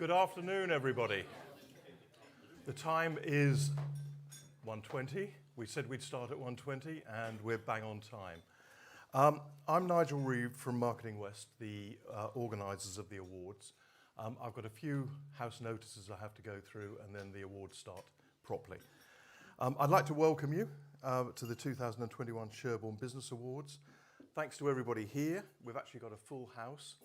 Good afternoon, everybody. The time is 1:20. We said we'd start at 1:20, and we're bang on time. I'm Nigel Reeve from Marketing West, the organisers of the awards. I've got a few house notices I have to go through, and then the awards start properly. I'd like to welcome you to the 2021 Sherborne Business Awards. Thanks to everybody here. We've actually got a full house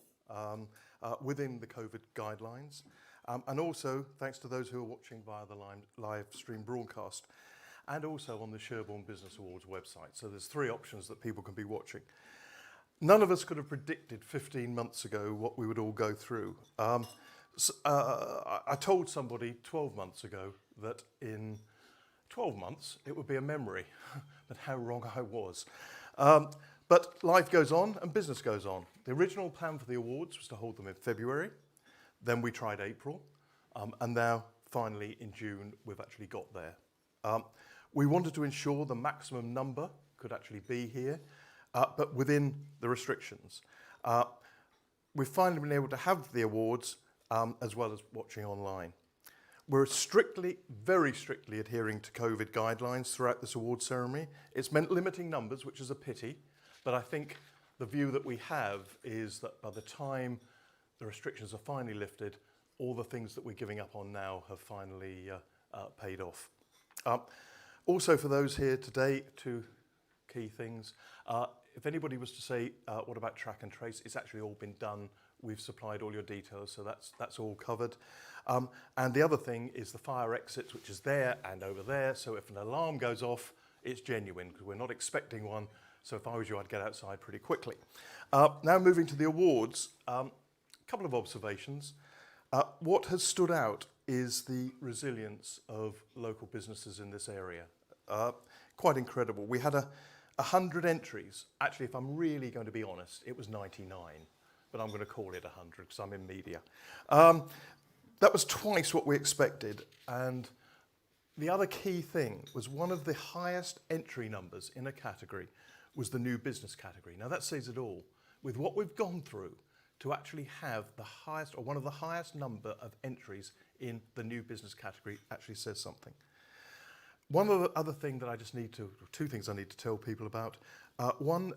within the COVID guidelines. And also thanks to those who are watching via the live stream broadcast and also on the Sherborne Business Awards website. So there's three options that people can be watching. None of us could have predicted 15 months ago what we would all go through. I told somebody 12 months ago that in 12 months it would be a memory, but how wrong I was. But life goes on and business goes on. The original plan for the awards was to hold them in February. Then we tried April. And now, finally, in June, we've actually got there. We wanted to ensure the maximum number could actually be here, but within the restrictions. We've finally been able to have the awards as well as watching online. We're very strictly adhering to COVID guidelines throughout this award ceremony. It's meant limiting numbers, which is a pity. But I think the view that we have is that by the time the restrictions are finally lifted, all the things that we're giving up on now have finally paid off. Also for those here today, two key things. If anybody was to say, what about track and trace? It's actually all been done. We've supplied all your details, so that's all covered. And the other thing is the fire exits, which is there and over there. So if an alarm goes off, it's genuine because we're not expecting one. So if I was you, I'd get outside pretty quickly. Now moving to the awards, a couple of observations. What has stood out is the resilience of local businesses in this area. Quite incredible. We had 100 entries. Actually, if I'm really going to be honest, it was 99, but I'm going to call it 100 because I'm in media. That was twice what we expected. And the other key thing was one of the highest entry numbers in a category was the new business category. Now that says it all. With what we've gone through to actually have the highest or one of the highest number of entries in the new business category actually says something. One other thing that two things I need to tell people about. One,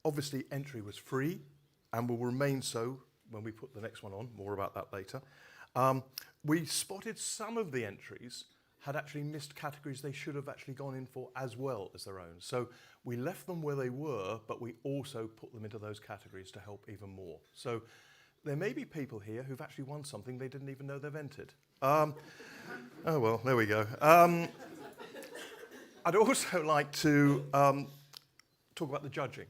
obviously entry was free and will remain so when we put the next one on, more about that later. We spotted some of the entries had actually missed categories they should have actually gone in for as well as their own. So we left them where they were, but we also put them into those categories to help even more. So there may be people here who've actually won something they didn't even know they've entered. Oh well, there we go. I'd also like to talk about the judging.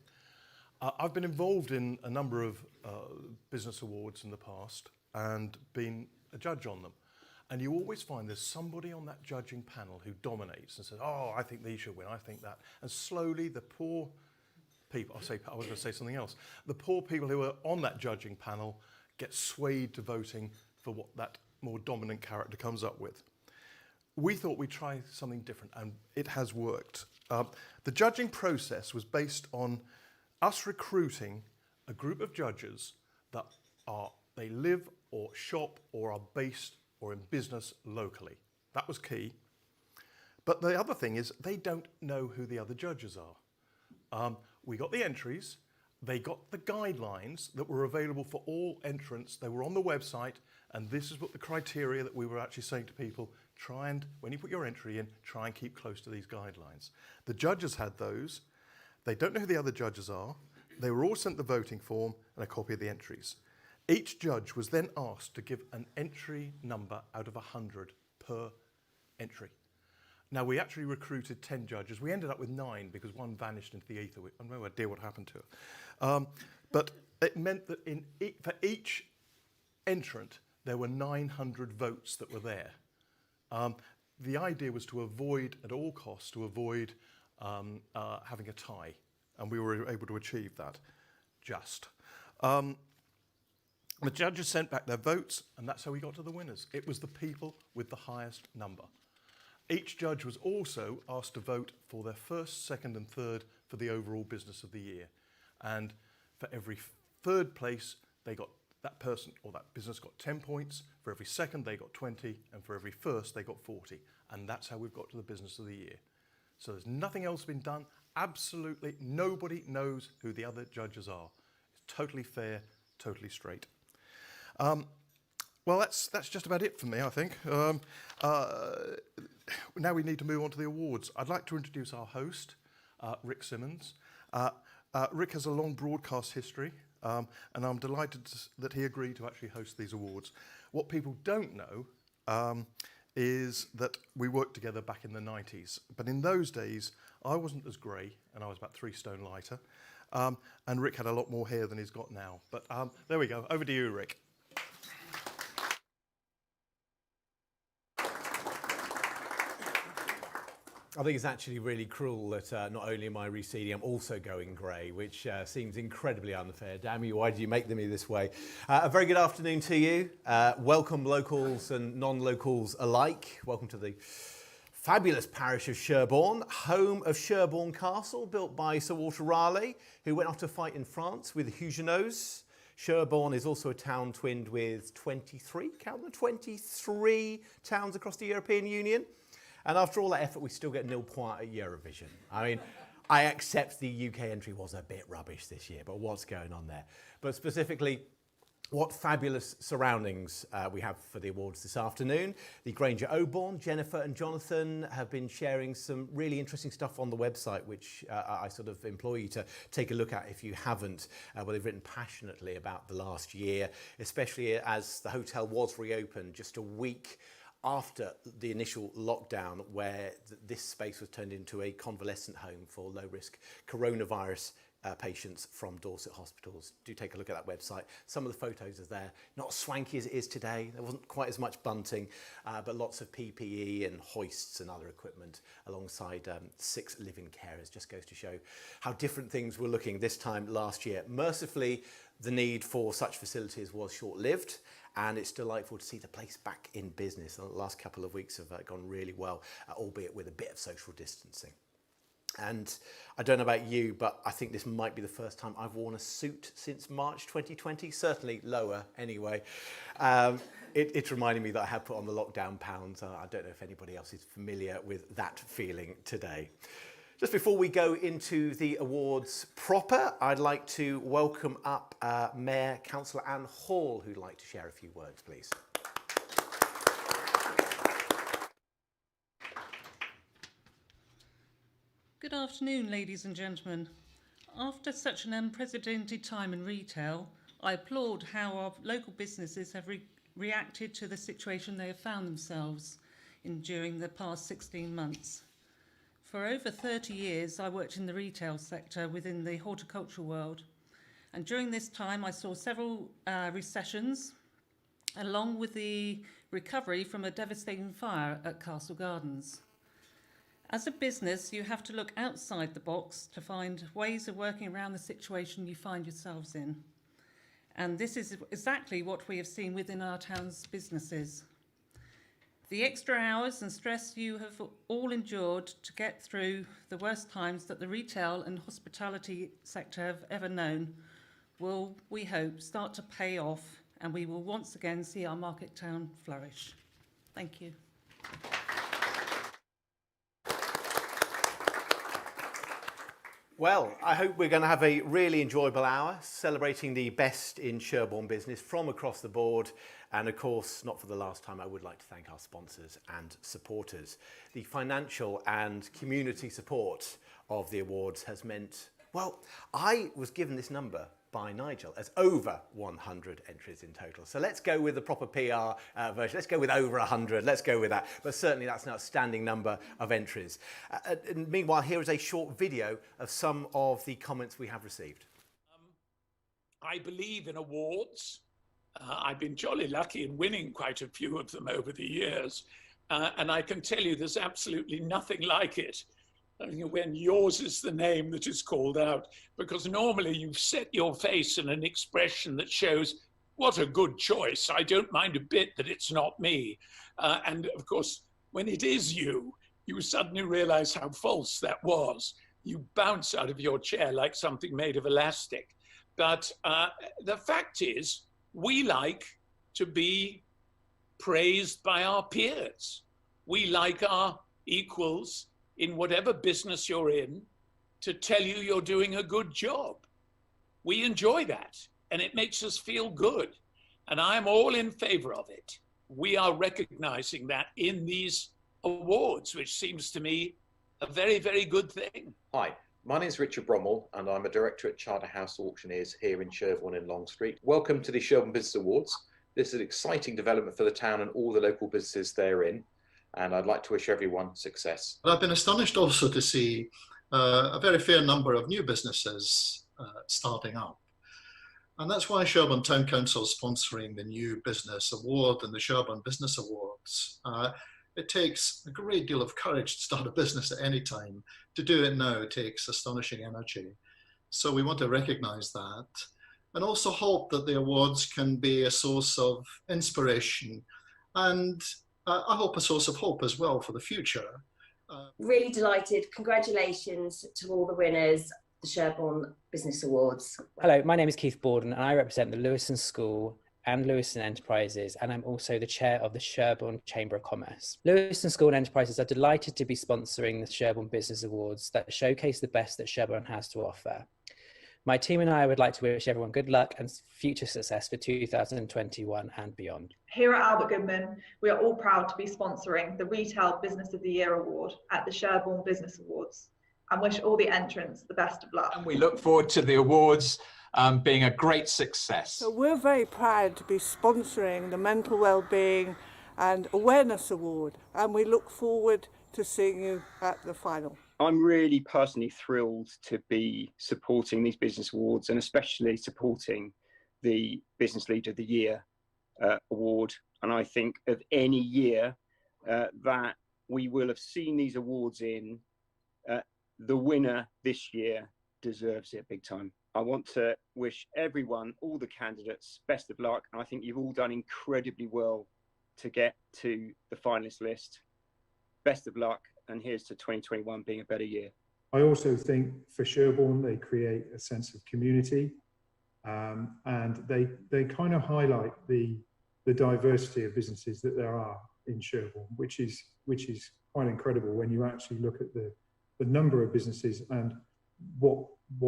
I've been involved in a number of business awards in the past and been a judge on them. And you always find there's somebody on that judging panel who dominates and says, oh, I think these should win, I think that. And slowly the poor people, I was going to say something else, the poor people who are on that judging panel get swayed to voting for what that more dominant character comes up with. We thought we'd try something different, and it has worked. The judging process was based on us recruiting a group of judges that they live or shop or are based or in business locally. That was key. But the other thing is they don't know who the other judges are. We got the entries, they got the guidelines that were available for all entrants. They were on the website, and this is what the criteria that we were actually saying to people, when you put your entry in, try and keep close to these guidelines. The judges had those. They don't know who the other judges are. They were all sent the voting form and a copy of the entries. Each judge was then asked to give an entry number out of 100 per entry. Now, we actually recruited 10 judges. We ended up with 9 because one vanished into the ether. I have no idea what happened to her. But it meant that for each entrant, there were 900 votes that were there. The idea was to avoid, at all costs, having a tie. And we were able to achieve that. The judges sent back their votes, and that's how we got to the winners. It was the people with the highest number. Each judge was also asked to vote for their first, second, and third for the overall business of the year. And for every third place, they got that person or that business got 10 points, for every second they got 20, and for every first they got 40. And that's how we've got to the Business of the Year. So there's nothing else been done. Absolutely nobody knows who the other judges are. It's totally fair, totally straight. Well, that's just about it for me, I think. Now we need to move on to the awards. I'd like to introduce our host, Rick Simmons. Rick has a long broadcast history, and I'm delighted that he agreed to actually host these awards. What people don't know is that we worked together back in the 90s. But in those days, I wasn't as grey, and I was about 3 stone lighter. And Rick had a lot more hair than he's got now. But there we go. Over to you, Rick. I think it's actually really cruel that not only am I receding, I'm also going grey, which seems incredibly unfair. Damn you, why do you make me this way? A very good afternoon to you. Welcome locals and non-locals alike. Welcome to the fabulous parish of Sherborne, home of Sherborne Castle, built by Sir Walter Raleigh, who went off to fight in France with the Huguenots. Sherborne is also a town twinned with 23 towns across the European Union. And after all that effort, we still get 0 point at Eurovision. I mean, I accept the UK entry was a bit rubbish this year, but what's going on there? But specifically, what fabulous surroundings we have for the awards this afternoon. The Grange at Oborne, Jennifer and Jonathan have been sharing some really interesting stuff on the website, which I sort of implore you to take a look at if you haven't. Where they've written passionately about the last year, especially as the hotel was reopened just a week after the initial lockdown, where this space was turned into a convalescent home for low-risk coronavirus patients from Dorset hospitals. Do take a look at that website. Some of the photos are there. Not as swanky as it is today. There wasn't quite as much bunting, but lots of PPE and hoists and other equipment alongside 6 living carers. Just goes to show how different things were looking this time last year. Mercifully, the need for such facilities was short-lived, and it's delightful to see the place back in business. The last couple of weeks have gone really well, albeit with a bit of social distancing. And I don't know about you, but I think this might be the first time I've worn a suit since March 2020, certainly lower anyway. It's reminding me that I have put on the lockdown pounds. I don't know if anybody else is familiar with that feeling today. Just before we go into the awards proper, I'd like to welcome up Mayor Councillor Anne Hall, who'd like to share a few words, please. Good afternoon, ladies and gentlemen. After such an unprecedented time in retail, I applaud how our local businesses have reacted to the situation they have found themselves in during the past 16 months. For over 30 years, I worked in the retail sector within the horticultural world. And during this time, I saw several recessions, along with the recovery from a devastating fire at Castle Gardens. As a business, you have to look outside the box to find ways of working around the situation you find yourselves in. And this is exactly what we have seen within our town's businesses. The extra hours and stress you have all endured to get through the worst times that the retail and hospitality sector have ever known will, we hope, start to pay off, and we will once again see our market town flourish. Thank you. Well, I hope we're going to have a really enjoyable hour celebrating the best in Sherborne business from across the board. And of course, not for the last time, I would like to thank our sponsors and supporters. The financial and community support of the awards has meant, well, I was given this number by Nigel as over 100 entries in total. So let's go with the proper PR version. Let's go with over 100. Let's go with that. But certainly that's an outstanding number of entries. And meanwhile, here is a short video of some of the comments we have received. I believe in awards. I've been jolly lucky in winning quite a few of them over the years. And I can tell you there's absolutely nothing like it when yours is the name that is called out, because normally you've set your face in an expression that shows what a good choice. I don't mind a bit that it's not me. And of course, when it is you, you suddenly realize how false that was. You bounce out of your chair like something made of elastic. But the fact is, we like to be praised by our peers. We like our equals in whatever business you're in to tell you you're doing a good job. We enjoy that, and it makes us feel good. And I'm all in favor of it. We are recognizing that in these awards, which seems to me a very, very good thing. Hi, my name is Richard Brommell and I'm a director at Charterhouse Auctioneers here in Sherborne in Long Street. Welcome to the Sherborne Business Awards. This is an exciting development for the town and all the local businesses therein, and I'd like to wish everyone success. I've been astonished also to see a very fair number of new businesses starting up. And that's why Sherborne Town Council is sponsoring the New Business Award and the Sherborne Business Awards. It takes a great deal of courage to start a business at any time. To do it now takes astonishing energy. So we want to recognise that and also hope that the awards can be a source of inspiration and I hope a source of hope as well for the future. Really delighted. Congratulations to all the winners, the Sherborne Business Awards. Hello, my name is Keith Borden and I represent the Lewison School and Lewison Enterprises, and I'm also the chair of the Sherborne Chamber of Commerce. Lewison School and Enterprises are delighted to be sponsoring the Sherborne Business Awards that showcase the best that Sherborne has to offer. My team and I would like to wish everyone good luck and future success for 2021 and beyond. Here at Albert Goodman, we are all proud to be sponsoring the Retail Business of the Year Award at the Sherborne Business Awards and wish all the entrants the best of luck. And we look forward to the awards being a great success. So we're very proud to be sponsoring the Mental Wellbeing and Awareness Award, and we look forward to seeing you at the final. I'm really personally thrilled to be supporting these business awards and especially supporting the Business Leader of the Year award. And I think of any year that we will have seen these awards in, the winner this year deserves it big time. I want to wish everyone, all the candidates, best of luck. And I think you've all done incredibly well to get to the finalist list. Best of luck. And here's to 2021 being a better year. I also think for Sherborne, they create a sense of community and they kind of highlight the diversity of businesses that there are in Sherborne, which is quite incredible when you actually look at the number of businesses and what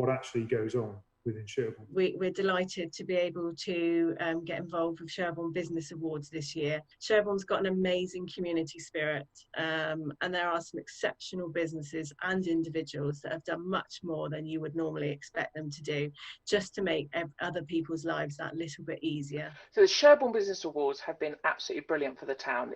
actually goes on within Sherborne. We're delighted to be able to get involved with Sherborne Business Awards this year. Sherborne's got an amazing community spirit and there are some exceptional businesses and individuals that have done much more than you would normally expect them to do just to make other people's lives that little bit easier. So the Sherborne Business Awards have been absolutely brilliant for the town.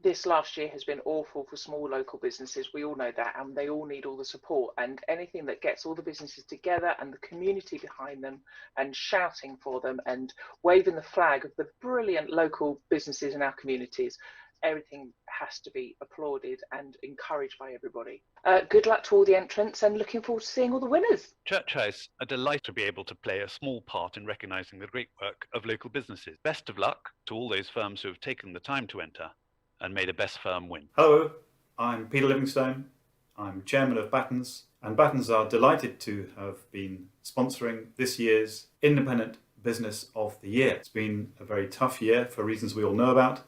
This last year has been awful for small local businesses. We all know that, and they all need all the support, and anything that gets all the businesses together and the community behind them and shouting for them and waving the flag of the brilliant local businesses in our communities, everything has to be applauded and encouraged by everybody. Good luck to all the entrants and looking forward to seeing all the winners. Church House are delighted to be able to play a small part in recognising the great work of local businesses. Best of luck to all those firms who have taken the time to enter and made a best firm win. Hello, I'm Peter Livingstone. I'm chairman of Battens, and Battens are delighted to have been sponsoring this year's Independent Business of the Year. It's been a very tough year for reasons we all know about,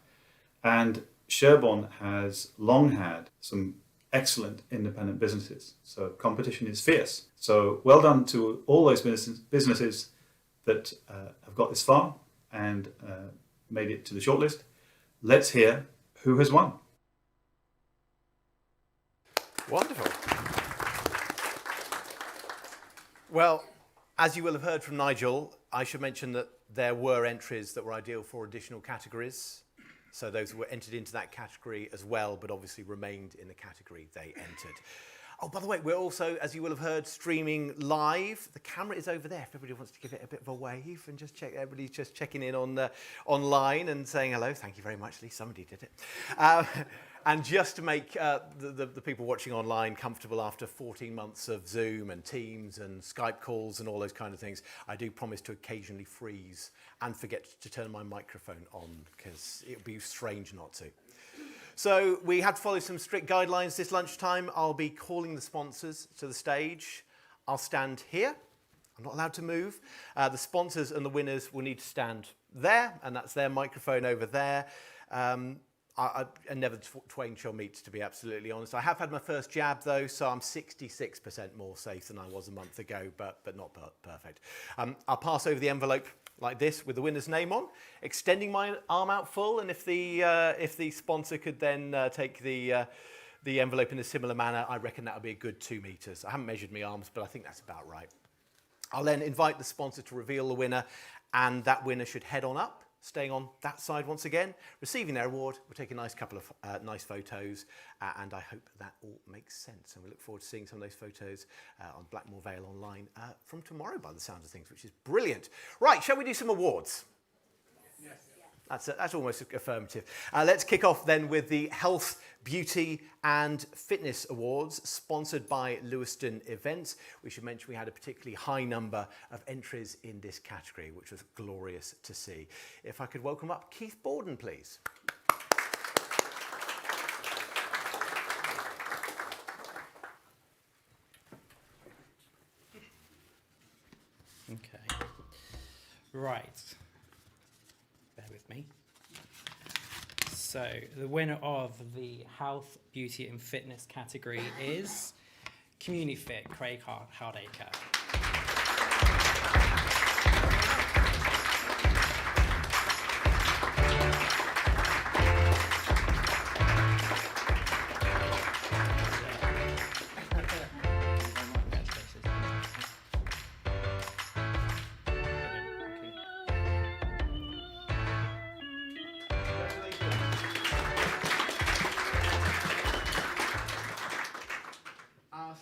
and Sherborne has long had some excellent independent businesses, so competition is fierce. So well done to all those businesses that have got this far and made it to the shortlist. Let's hear who has won. Wonderful. Well, as you will have heard from Nigel, I should mention that there were entries that were ideal for additional categories. So those were entered into that category as well, but obviously remained in the category they entered. Oh, by the way, we're also, as you will have heard, streaming live. The camera is over there. If everybody wants to give it a bit of a wave and just check, everybody's just checking in on online and saying hello. Thank you very much, Lee. Somebody did it. And just to make the people watching online comfortable after 14 months of Zoom and Teams and Skype calls and all those kind of things, I do promise to occasionally freeze and forget to turn my microphone on because it would be strange not to. So we had to follow some strict guidelines this lunchtime. I'll be calling the sponsors to the stage. I'll stand here. I'm not allowed to move. The sponsors and the winners will need to stand there, and that's their microphone over there. And never twain shall meet, to be absolutely honest. I have had my first jab though, so I'm 66% more safe than I was a month ago, but not perfect. I'll pass over the envelope like this with the winner's name on, extending my arm out full, and if the sponsor could then take the envelope in a similar manner, I reckon that would be a good 2 meters. I haven't measured my arms, but I think that's about right. I'll then invite the sponsor to reveal the winner, and that winner should head on up, staying on that side once again, receiving their award. We'll take a nice couple of nice photos, and I hope that all makes sense. And we look forward to seeing some of those photos on Blackmore Vale online from tomorrow, by the sounds of things, which is brilliant. Right, shall we do some awards? Yes. That's almost affirmative. Let's kick off then with the Health, Beauty and Fitness Awards, sponsored by Lewiston Events. We should mention we had a particularly high number of entries in this category, which was glorious to see. If I could welcome up Keith Borden, please. Okay. Right. Bear with me. So the winner of the Health, Beauty and Fitness category is Community Fit, Craig Hardacre.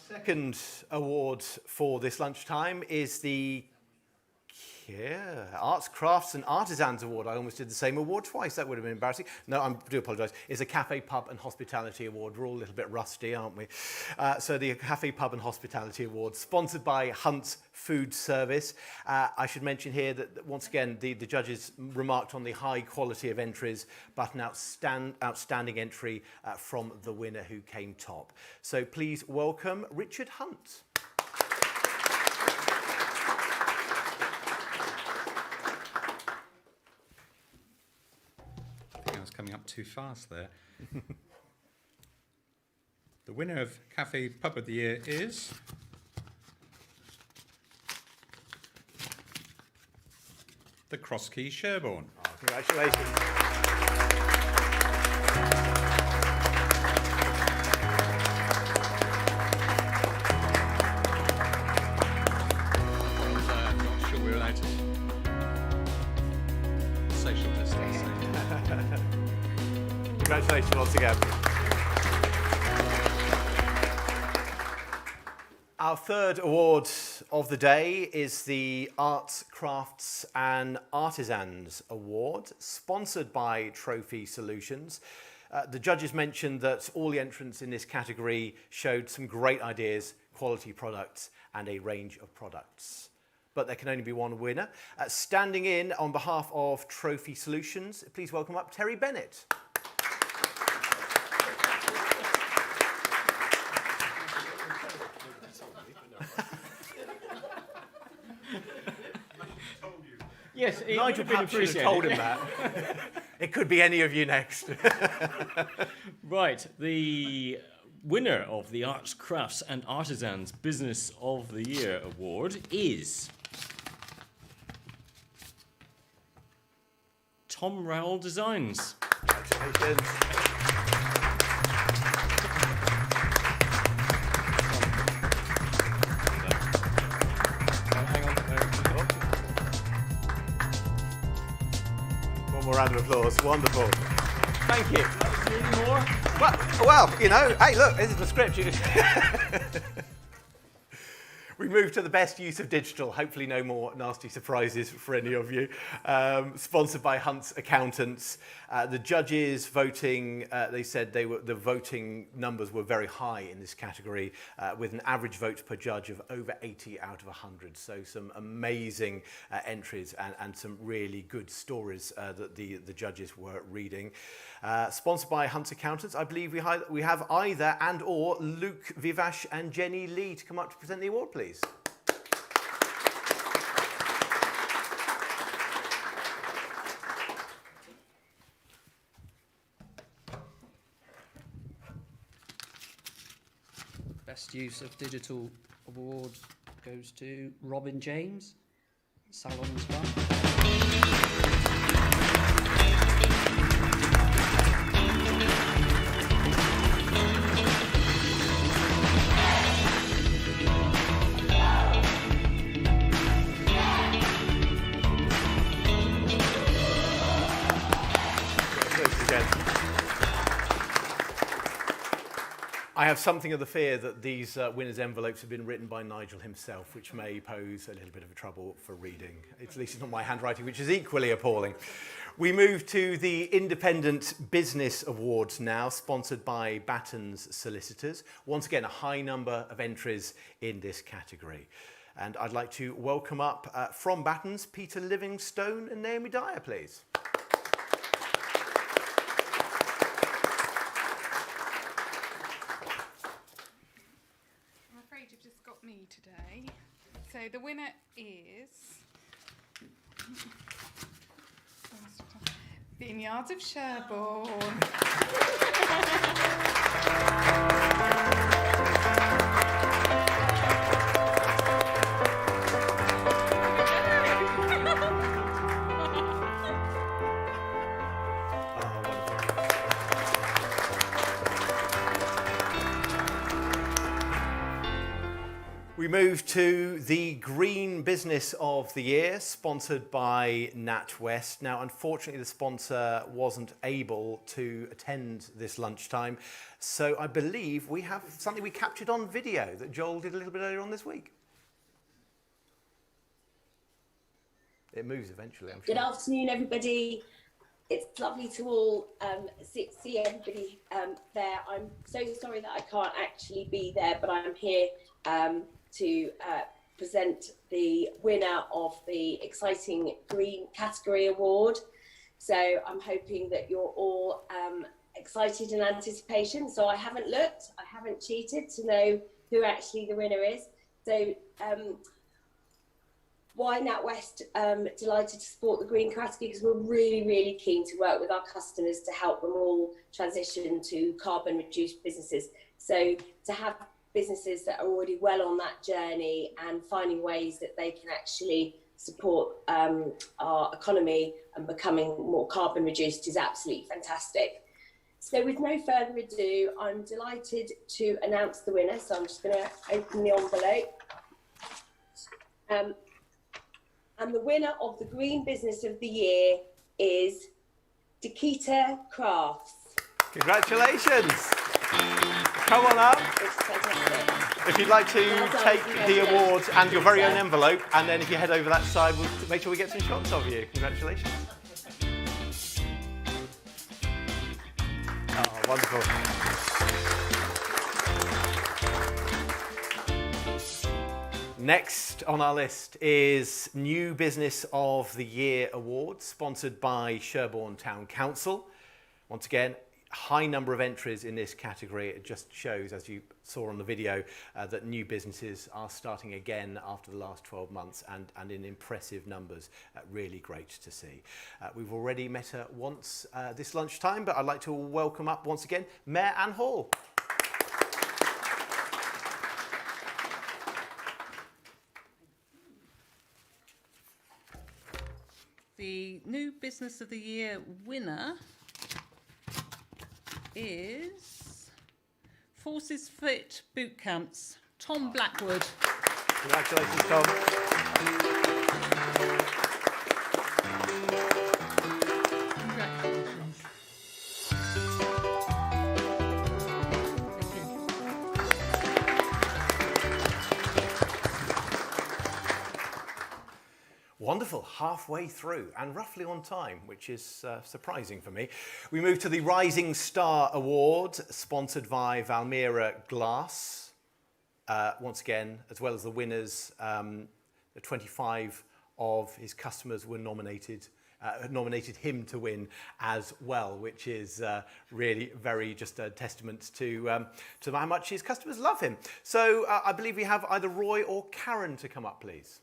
Second award for this lunchtime is the Arts, Crafts and Artisans Award. I almost did the same award twice. That would have been embarrassing. No, I do apologise. It's a Cafe, Pub and Hospitality Award. We're all a little bit rusty, aren't we? So the Cafe, Pub and Hospitality Award, sponsored by Hunt's Food Service. I should mention here that once again, the judges remarked on the high quality of entries, but an outstanding entry from the winner who came top. So please welcome Richard Hunt. Coming up too fast there. The winner of Cafe Pub of the Year is the Cross Key Sherborne. Oh, congratulations. Not sure we're allowed to social distancing. Congratulations once again. Our third award of the day is the Arts, Crafts and Artisans Award, sponsored by Trophy Solutions. The judges mentioned that all the entrants in this category showed some great ideas, quality products and a range of products. But there can only be one winner. Standing in on behalf of Trophy Solutions, please welcome up Terry Bennett. Yes, Nigel perhaps should have told him that. It could be any of you next. Right, the winner of the Arts, Crafts and Artisans Business of the Year Award is Tom Rowell Designs. Congratulations. One more round of applause. Wonderful. Thank you. Any more? Well, you know, hey, look, this is the script. We move to the best use of digital. Hopefully no more nasty surprises for any of you. Sponsored by Hunt's Accountants. The judges voting, they said the voting numbers were very high in this category, with an average vote per judge of over 80 out of 100. So some amazing entries and some really good stories that the judges were reading. Sponsored by Hunt's Accountants, I believe we have either and or Luke Vivash and Jenny Lee to come up to present the award, please. Best Use of Digital award goes to Robin James, Salons One. I have something of the fear that these winners' envelopes have been written by Nigel himself, which may pose a little bit of a trouble for reading. At least it's not my handwriting, which is equally appalling. We move to the Independent Business Awards now, sponsored by Batten's Solicitors. Once again, a high number of entries in this category. And I'd like to welcome up from Batten's, Peter Livingstone and Naomi Dyer, please. You've just got me today. So the winner is Vineyards of Sherborne. We move to the Green Business of the Year, sponsored by NatWest. Now, unfortunately, the sponsor wasn't able to attend this lunchtime, so I believe we have something we captured on video that Joel did a little bit earlier on this week. It moves eventually, I'm sure. Good afternoon, everybody. It's lovely to all see everybody there. I'm so sorry that I can't actually be there, but I'm here to present the winner of the exciting Green Category Award. So I'm hoping that you're all excited in anticipation. So I haven't looked, I haven't cheated to know who actually the winner is. So why NatWest delighted to support the Green Category? Because we're really, really keen to work with our customers to help them all transition to carbon reduced businesses. So to have businesses that are already well on that journey and finding ways that they can actually support our economy and becoming more carbon reduced is absolutely fantastic. So with no further ado, I'm delighted to announce the winner. So I'm just going to open the envelope. And the winner of the Green Business of the Year is Dakita Crafts. Congratulations. Come on up. If you'd like to take the awards and your very own envelope, and then if you head over that side, we'll make sure we get some shots of you. Congratulations. Oh, wonderful. Next on our list is New Business of the Year Award, sponsored by Sherborne Town Council. Once again, high number of entries in this category. It just shows, as you saw on the video, that new businesses are starting again after the last 12 months and in impressive numbers. Really great to see. We've already met her once this lunchtime, but I'd like to welcome up once again Mayor Anne Hall. The New Business of the Year winner is Forces Fit Boot Camps, Tom Blackwood. Congratulations, Tom. Congratulations. Wonderful, halfway through and roughly on time, which is surprising for me. We move to the Rising Star Award, sponsored by Valmira Glass. Once again, as well as the winners, 25 of his customers were nominated him to win as well, which is really very just a testament to how much his customers love him. So I believe we have either Roy or Karen to come up, please.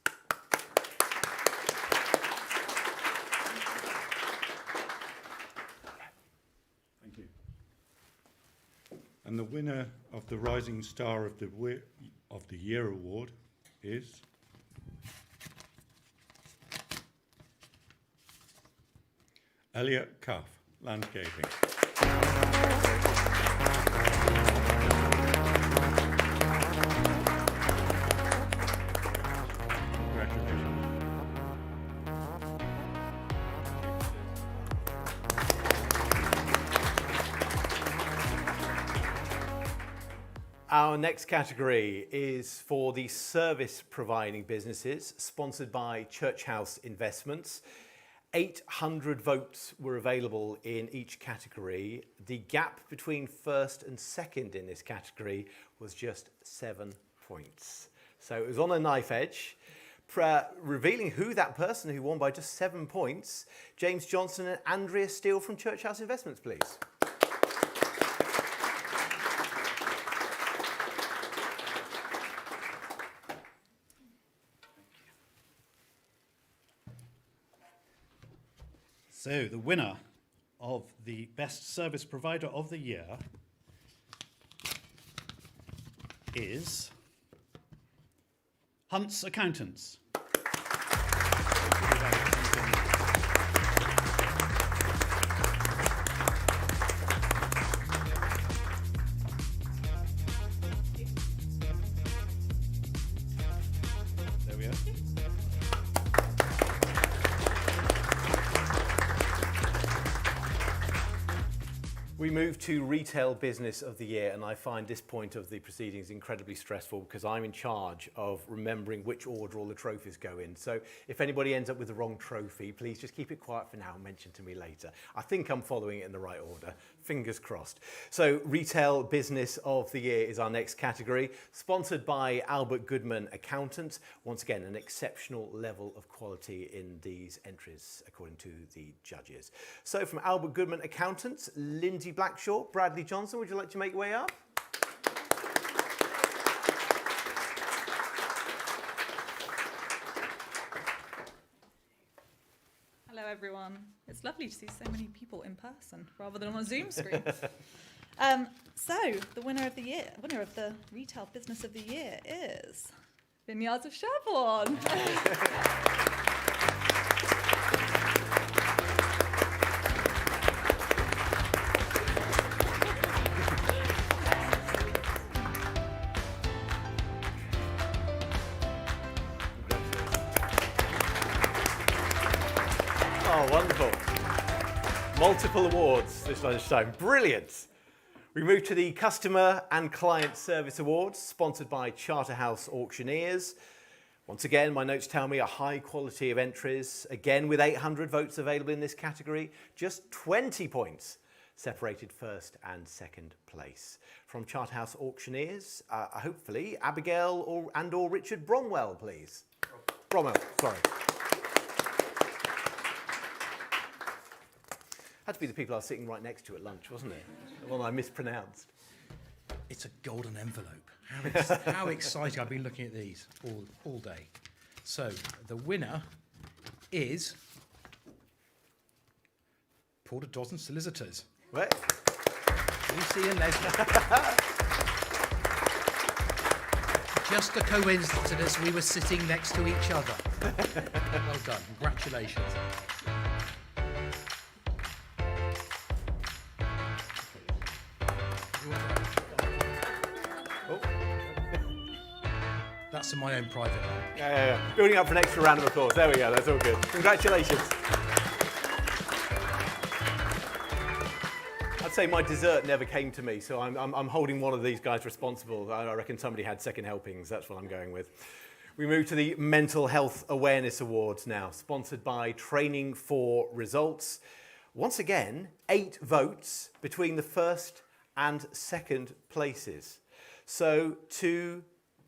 And the winner of the Rising Star of the Year award is Elliot Cuff, Landscaping. Our next category is for the service providing businesses, sponsored by Church House Investments. 800 votes were available in each category. The gap between first and second in this category was just 7 points. So it was on a knife edge. Revealing who that person who won by just 7 points, James Johnson and Andrea Steele from Church House Investments, please. So the winner of the Best Service Provider of the Year is Hunt's Accountants. There we are. We move to Retail Business of the Year, and I find this point of the proceedings incredibly stressful because I'm in charge of remembering which order all the trophies go in. So if anybody ends up with the wrong trophy, please just keep it quiet for now and mention to me later. I think I'm following it in the right order. Fingers crossed. So Retail Business of the Year is our next category, sponsored by Albert Goodman Accountants. Once again, an exceptional level of quality in these entries, according to the judges. So from Albert Goodman Accountants, Lindsay Blackshaw, Bradley Johnson, would you like to make your way up? Hello everyone. It's lovely to see so many people in person rather than on a Zoom screen. So the winner of the Retail Business of the Year is Vineyards of Sherborne. Oh, wonderful. Multiple awards this lunchtime. Brilliant. We move to the Customer and Client Service Awards, sponsored by Charterhouse Auctioneers. Once again, my notes tell me a high quality of entries. Again, with 800 votes available in this category, just 20 points separated first and second place. From Charterhouse Auctioneers, hopefully, Abigail or Richard Bromwell, please. Bromwell, sorry. Had to be the people I was sitting right next to at lunch, wasn't it? The one I mispronounced. It's a golden envelope. How exciting. I've been looking at these all day. So the winner is Porter Dawson Solicitors. Right. Lucy and Leslie. Just a coincidence we were sitting next to each other. Well done. Congratulations. That's in my own private one. Yeah. Building up for an extra round of applause. There we go. That's all good. Congratulations. I'd say my dessert never came to me, so I'm holding one of these guys responsible. I reckon somebody had second helpings. That's what I'm going with. We move to the Mental Health Awareness Awards now, sponsored by Training for Results. Once again, 8 votes between the first and second places. So to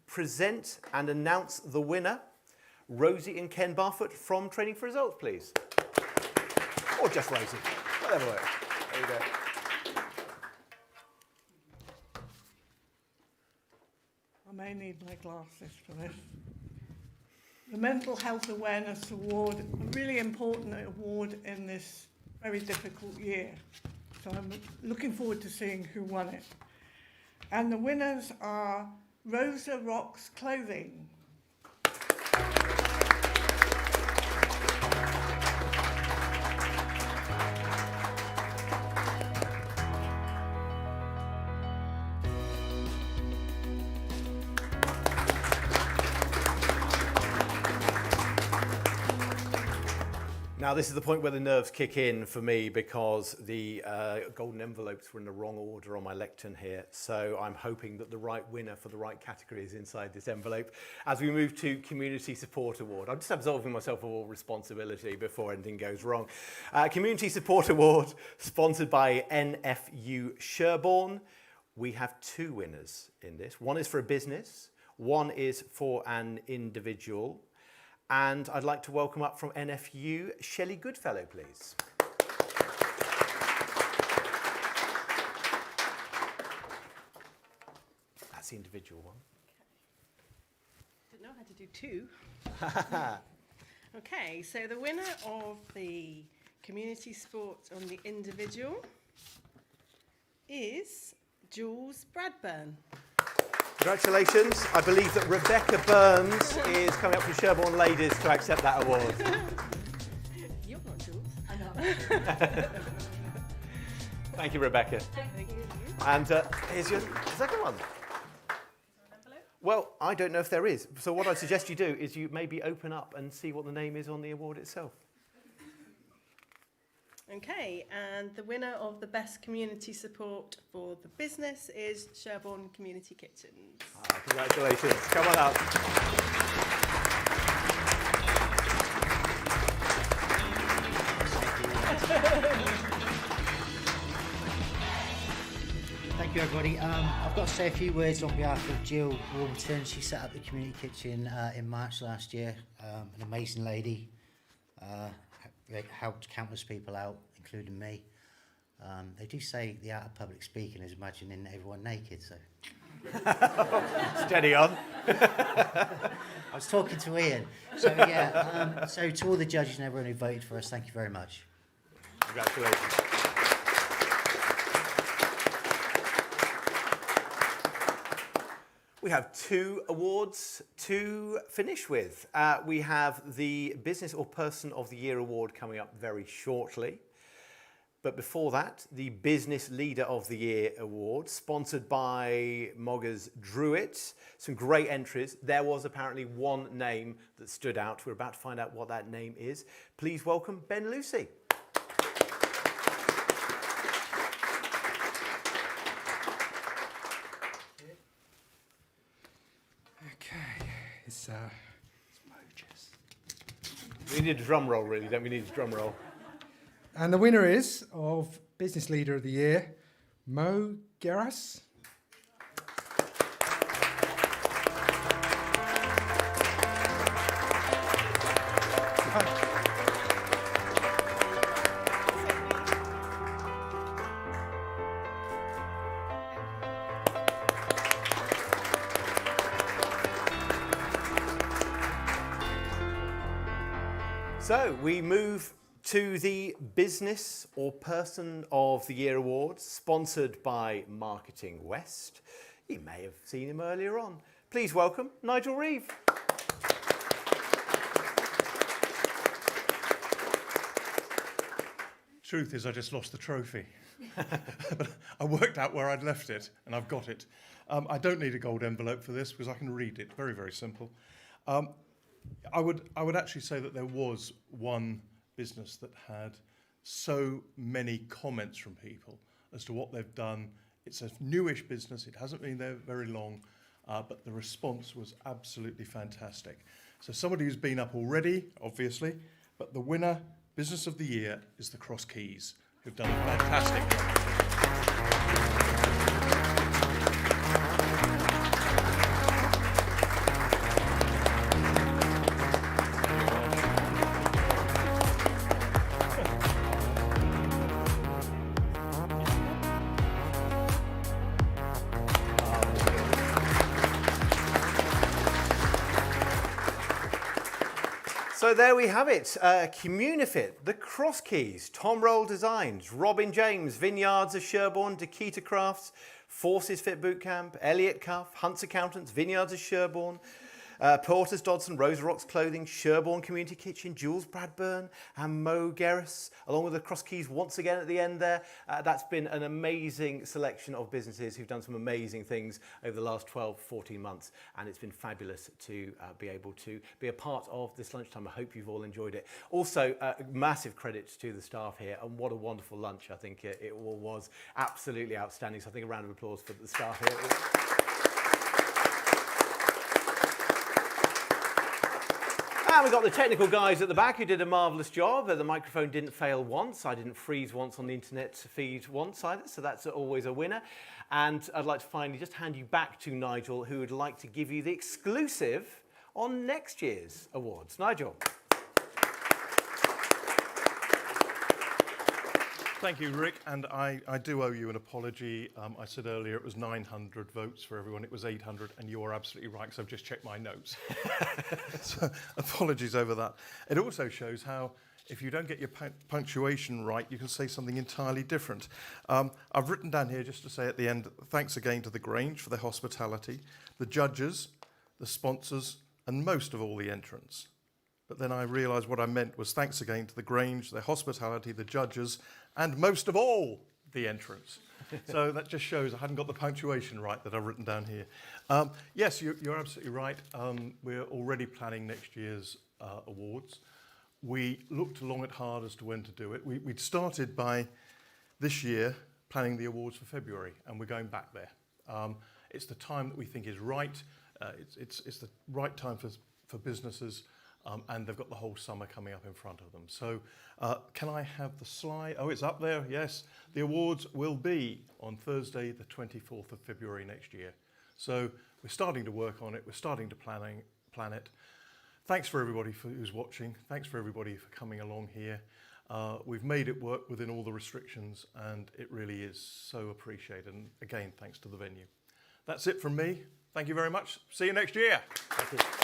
present and announce the winner, Rosie and Ken Barfoot from Training for Results, please. Or just Rosie, whatever works. There you go. I may need my glasses for this. The Mental Health Awareness Award, a really important award in this very difficult year. So I'm looking forward to seeing who won it. And the winners are Rosa Rocks Clothing. Now, this is the point where the nerves kick in for me because the golden envelopes were in the wrong order on my lectern here. So I'm hoping that the right winner for the right category is inside this envelope. As we move to Community Support Award, I'm just absolving myself of all responsibility before anything goes wrong. Community Support Award, sponsored by NFU Sherborne. We have two winners in this. One is for a business, one is for an individual. And I'd like to welcome up from NFU, Shelley Goodfellow, please. That's the individual one. Didn't know how to do two. Okay, so the winner of the community sport on the individual is Jules Bradburn. Congratulations. I believe that Rebecca Burns is coming up from Sherborne Ladies to accept that award. You're not Jules. I know. Thank you, Rebecca. Thank you. And here's your second one. Well, I don't know if there is. So what I suggest you do is you maybe open up and see what the name is on the award itself. Okay, and the winner of the best community support for the business is Sherborne Community Kitchens. Congratulations. Come on up. Thank you, everybody. I've got to say a few words on behalf of Jill Warburton. She set up the community kitchen in March last year. An amazing lady. Helped countless people out, including me. They do say the art of public speaking is imagining everyone naked, so... Steady on. I was talking to Ian. So, yeah, so to all the judges and everyone who voted for us, thank you very much. Congratulations. We have two awards to finish with. We have the Business or Person of the Year award coming up very shortly. But before that, the Business Leader of the Year award, sponsored by Moggers Druitt. Some great entries. There was apparently one name that stood out. We're about to find out what that name is. Please welcome Ben Lucy. It's We need a drum roll, really, don't we? Need a drum roll. And the winner is of Business Leader of the Year, Mo Geras. So we move to the Business or Person of the Year Awards, sponsored by Marketing West. You may have seen him earlier on. Please welcome Nigel Reeve. Truth is, I just lost the trophy. But I worked out where I'd left it, and I've got it. I don't need a gold envelope for this because I can read it. Very, very simple. I would actually say that there was one business that had so many comments from people as to what they've done. It's a newish business. It hasn't been there very long, but the response was absolutely fantastic. So somebody who's been up already, obviously, but the winner, Business of the Year, is the Cross Keys, who've done a fantastic job. So there we have it. Communifit, the Cross Keys, Tom Roll Designs, Robin James, Vineyards of Sherborne, Dakita Crafts, Forces Fit Bootcamp, Elliott Cuff, Hunt's Accountants, Vineyards of Sherborne, Porters Dodson, Rosa Rocks Clothing, Sherborne Community Kitchen, Jules Bradburn and Mo Gerris, along with the Cross Keys once again at the end there. That's been an amazing selection of businesses who've done some amazing things over the last 12, 14 months, and it's been fabulous to be able to be a part of this lunchtime. I hope you've all enjoyed it. Also, massive credit to the staff here, and what a wonderful lunch I think it all was. Absolutely outstanding, so I think a round of applause for the staff here. And we've got the technical guys at the back who did a marvellous job. The microphone didn't fail once. I didn't freeze once on the internet feed once either, so that's always a winner. And I'd like to finally just hand you back to Nigel, who would like to give you the exclusive on next year's awards. Nigel. Thank you, Rick, and I do owe you an apology. I said earlier it was 900 votes for everyone. It was 800, and you are absolutely right, because I've just checked my notes. So apologies over that. It also shows how, if you don't get your punctuation right, you can say something entirely different. I've written down here just to say at the end, thanks again to the Grange for their hospitality, the judges, the sponsors, and most of all the entrants. But then I realised what I meant was thanks again to the Grange, their hospitality, the judges, and most of all, the entrants. So that just shows I hadn't got the punctuation right that I've written down here. Yes, you're absolutely right. We're already planning next year's awards. We looked long and hard as to when to do it. We'd started by this year planning the awards for February, and we're going back there. It's the time that we think is right. It's the right time for businesses. And they've got the whole summer coming up in front of them. So can I have the slide? Oh, it's up there, yes. The awards will be on Thursday, the 24th of February next year. So we're starting to work on it. We're starting to plan it. Thanks for everybody who's watching. Thanks for everybody for coming along here. We've made it work within all the restrictions, and it really is so appreciated. And again, thanks to the venue. That's it from me. Thank you very much. See you next year. Thank you.